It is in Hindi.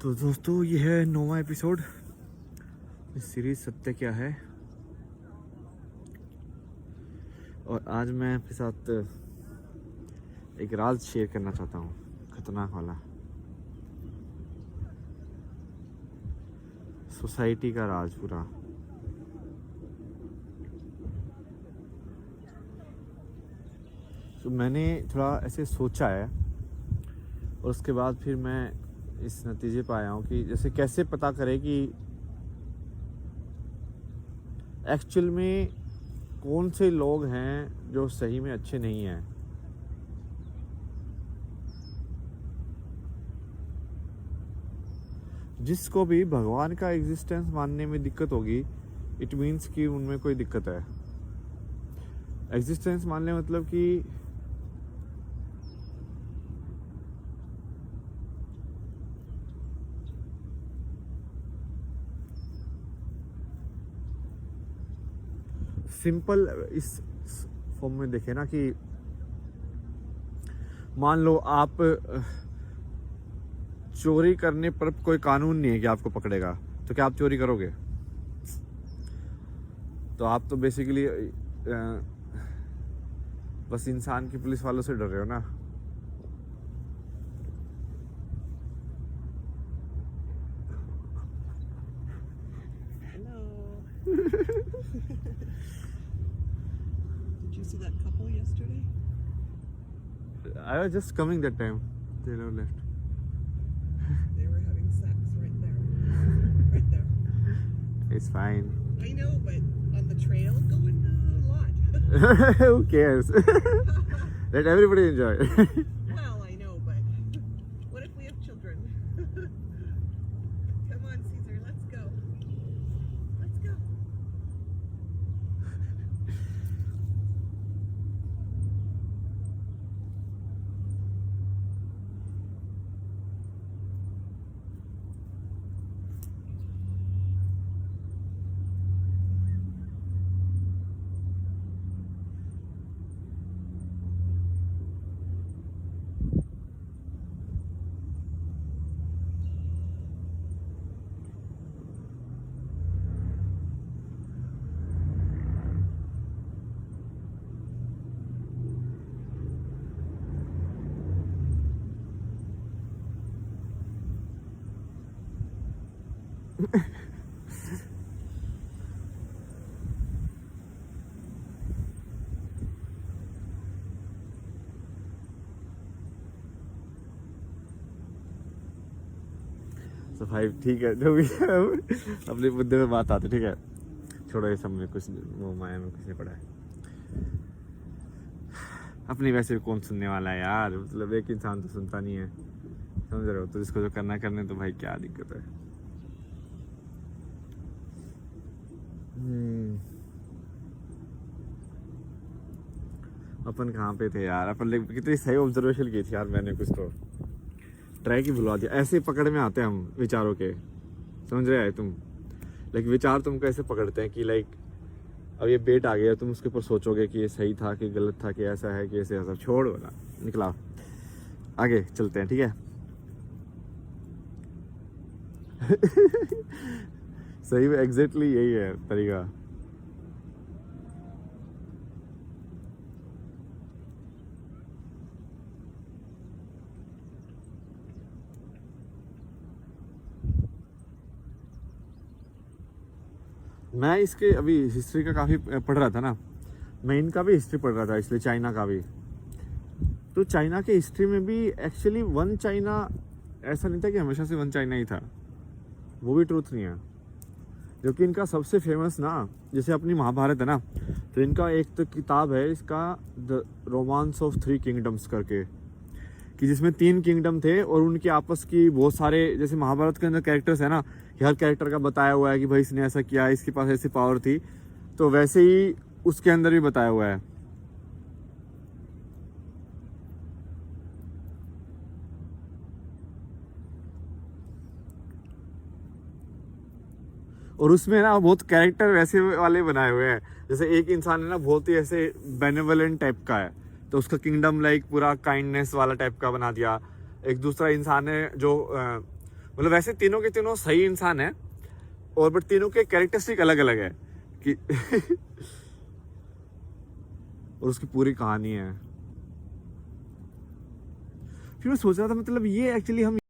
तो दोस्तों ये है 9वां एपिसोड इस सीरीज सत्य क्या है। और आज मैं आपके साथ एक राज शेयर करना चाहता हूँ, खतरनाक वाला, सोसाइटी का राज पूरा। तो मैंने थोड़ा ऐसे सोचा है और उसके बाद फिर मैं इस नतीजे पे आया हूँ कि जैसे कैसे पता करें कि एक्चुअल में कौन से लोग हैं जो सही में अच्छे नहीं हैं। जिसको भी भगवान का एग्जिस्टेंस मानने में दिक्कत होगी, इट मीन्स कि उनमें कोई दिक्कत है। एग्जिस्टेंस मानने मतलब कि सिंपल इस फॉर्म में देखें ना कि मान लो आप चोरी करने पर कोई कानून नहीं है कि आपको पकड़ेगा, तो क्या आप चोरी करोगे? तो आप तो बेसिकली बस इंसान की पुलिस वालों से डर रहे हो ना। Did you see that couple yesterday? I was just coming that time. They never left. They were having sex right there. Right there. It's fine. I know, but on the trail going a lot. Who cares? Let everybody enjoy. Well, I know, but what if we have children? Come on, Caesar, let's go. Let's go. तो भाई ठीक है, जो भी है अपने मुद्दे पे बात आती, ठीक है, छोड़ो ये सब में कुछ वो माया में कुछ नहीं पड़ा है। अपनी वैसे भी कौन सुनने वाला है यार, मतलब एक इंसान तो सुनता नहीं है, समझ रहे हो? तो जिसको जो करना करने, तो भाई क्या दिक्कत है। अपन कहाँ पे थे यार? अपन कितनी सही ऑब्जर्वेशन की थी यार मैंने, कुछ तो ट्राई की भुलवा दिया। ऐसे पकड़ में आते हैं हम विचारों के, समझ रहे हैं तुम? लाइक विचार तुमको ऐसे पकड़ते हैं कि लाइक अब ये बेट आ गया, तुम उसके ऊपर सोचोगे कि ये सही था कि गलत था, कि ऐसा है कि ऐसे, ऐसा। छोड़ ना, निकला, आगे चलते हैं, ठीक है। सही में एग्जैक्टली यही है तरीका। मैं इसके अभी हिस्ट्री का काफ़ी पढ़ रहा था ना, मैं इनका भी हिस्ट्री पढ़ रहा था, इसलिए चाइना का भी। तो चाइना के हिस्ट्री में भी एक्चुअली वन चाइना ऐसा नहीं था कि हमेशा से वन चाइना ही था, वो भी ट्रूथ नहीं है। जो कि इनका सबसे फेमस ना, जैसे अपनी महाभारत है ना, तो इनका एक तो किताब है इसका, द रोमांस ऑफ 3 किंगडम्स करके, कि जिसमें 3 किंगडम थे और उनके आपस की बहुत सारे, जैसे महाभारत के अंदर कैरेक्टर्स है ना, कि हर कैरेक्टर का बताया हुआ है कि भाई इसने ऐसा किया, इसके पास ऐसी पावर थी, तो वैसे ही उसके अंदर भी बताया हुआ है। और उसमें ना बहुत कैरेक्टर वैसे वाले बनाए हुए हैं, जैसे एक इंसान है ना बहुत ही ऐसे बेनेवलेंट टाइप का है, तो उसका किंगडम लाइक पूरा काइंडनेस वाला टाइप का बना दिया। एक दूसरा इंसान है जो मतलब वैसे तीनों के तीनों सही इंसान है, और बट तीनों के कैरेक्टरिस्टिक अलग अलग है कि और उसकी पूरी कहानी है। फिर मैं सोच रहा था मतलब ये एक्चुअली हम